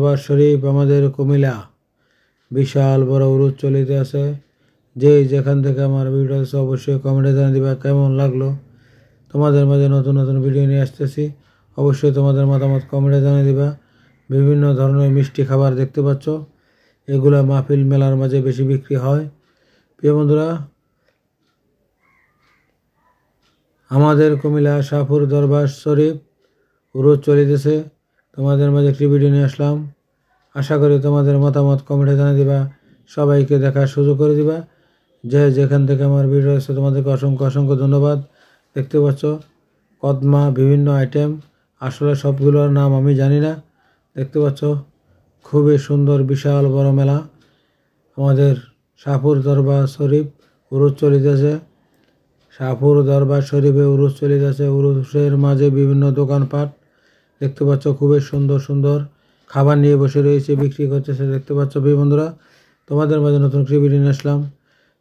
দরবার শরীফ আমাদের কুমিল্লা বিশাল বড় উরুস চলিতে আছে। যে যেখান থেকে আমার ভিডিও আছে অবশ্যই কমেন্টে জানিয়ে দিবা কেমন লাগলো। তোমাদের মাঝে নতুন নতুন ভিডিও নিয়ে আসতেছি, অবশ্যই তোমাদের মতামত কমেন্টে জানিয়ে দিবা। বিভিন্ন ধরনের মিষ্টি খাবার দেখতে পাচ্ছ, এগুলা মাহফিল মেলার মাঝে বেশি বিক্রি হয়। প্রিয় বন্ধুরা, আমাদের কুমিল্লা শাহপুর দরবার শরীফ উরুস চলিতেছে, তোমাদের মাঝে একটি ভিডিও নিয়ে আসলাম। আশা করি তোমাদের মতামত কমেন্টে জানিয়ে দিবা, সবাইকে দেখার সুযোগ করে দিবা। যে যেখান থেকে আমার ভিডিও আছে তোমাদেরকে অসংখ্য অসংখ্য ধন্যবাদ। দেখতে পাচ্ছ কদমা বিভিন্ন আইটেম, আসলে সবগুলোর নাম আমি জানি না। দেখতে পাচ্ছ খুবই সুন্দর বিশাল বড় মেলা। আমাদের শাহপুর দরবার শরীফ উরুস চলিতেছে, শাহপুর দরবার শরীফে উরুস চলিতেছে। উরুসের মাঝে বিভিন্ন দোকানপাট দেখতে পাচ্ছ, খুবই সুন্দর সুন্দর খাবার নিয়ে বসে রয়েছে, বিক্রি করতেছে। দেখতে পাচ্ছ প্রিয় বন্ধুরা, তোমাদের মাঝে নতুন একটি ভিডিও নিয়ে আসলাম।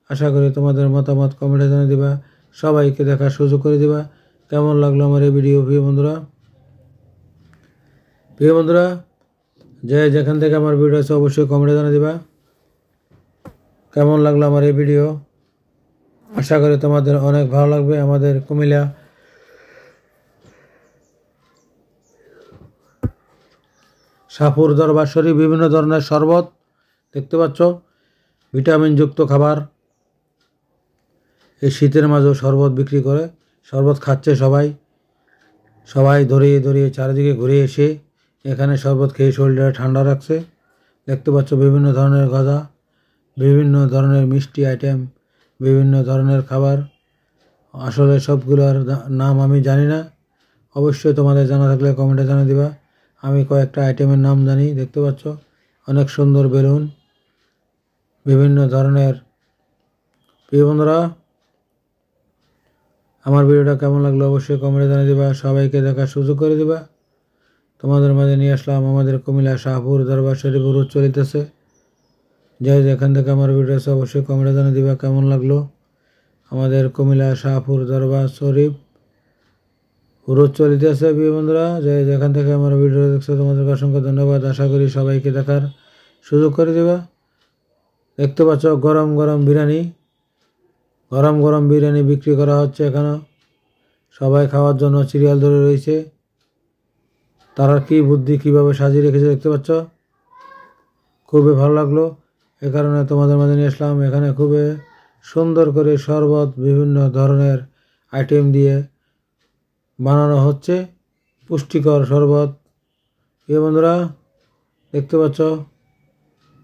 আশা করি তোমাদের মতামত কমেন্টে জানিয়ে দিবা, সবাইকে দেখার সুযোগ করে দিবা। কেমন লাগলো আমার এই ভিডিও প্রিয় বন্ধুরা? প্রিয় বন্ধুরা, যে যেখান থেকে আমার ভিডিও আছে অবশ্যই কমেন্টে জানিয়ে দিবা কেমন লাগলো আমার এই ভিডিও। আশা করি তোমাদের অনেক ভালো লাগবে। আমাদের কুমিল্লা শাহপুর দরবার শরীফ বিভিন্ন ধরনের শরবত দেখতে পাচ্ছ, ভিটামিনযুক্ত খাবার। এই শীতের মাঝেও শরবত বিক্রি করে, শরবত খাচ্ছে সবাই। সবাই ধরিয়ে ধরিয়ে চারিদিকে ঘুরে এসে এখানে শরবত খেয়ে শরীরটা ঠান্ডা রাখছে। দেখতে পাচ্ছ বিভিন্ন ধরনের গজা, বিভিন্ন ধরনের মিষ্টি আইটেম, বিভিন্ন ধরনের খাবার। আসলে সবগুলোর নাম আমি জানি না, অবশ্যই তোমাদের জানা থাকলে কমেন্টে জানিয়ে দিবা। আমি কয়েকটা আইটেমের নাম জানি। দেখতে পাচ্ছ অনেক সুন্দর বেলুন, বিভিন্ন ধরনের। প্রিয় বন্ধুরা, আমার ভিডিওটা কেমন লাগলো অবশ্যই কমেন্টে জানিয়ে দিবা, সবাইকে দেখার সুযোগ করে দিবা। তোমাদের মাঝে নিয়ে আসলাম আমাদের কুমিল্লা শাহপুর দরবার শরীফ উরুস চলিতেছে। যে যেখান থেকে আমার ভিডিও আছে অবশ্যই কমেন্টে জানিয়ে দিবা কেমন লাগলো। আমাদের কুমিল্লা শাহপুর দরবার শরীফ উরুস চলিতেছে প্রিয় বন্ধুরা, যে যেখান থেকে আমার ভিডিও দেখছো তোমাদেরকে অসংখ্য ধন্যবাদ। আশা করি সবাইকে দেখার সুযোগ করে দিবা। দেখতে পাচ্ছ গরম গরম বিরিয়ানি, গরম গরম বিরিয়ানি বিক্রি করা হচ্ছে এখানে। সবাই খাওয়ার জন্য সিরিয়াল ধরে রয়েছে। তারা কি বুদ্ধি কিভাবে সাজিয়ে রেখেছে দেখতে পাচ্ছ, খুবই ভালো লাগলো। এ কারণে তোমাদের মাঝে নিয়ে আসলাম। এখানে খুবই সুন্দর করে শরবত বিভিন্ন ধরনের আইটেম দিয়ে বানানো হচ্ছে, পুষ্টিকর শরবত। এই বন্ধুরা দেখতে পাচ্ছ,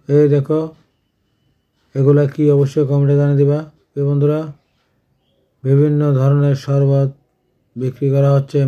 এই দেখো এগুলা কি অবশ্যই কমেন্টে জানিয়ে দিবা। এই বন্ধুরা বিভিন্ন ধরনের শরবত বিক্রি করা হচ্ছে।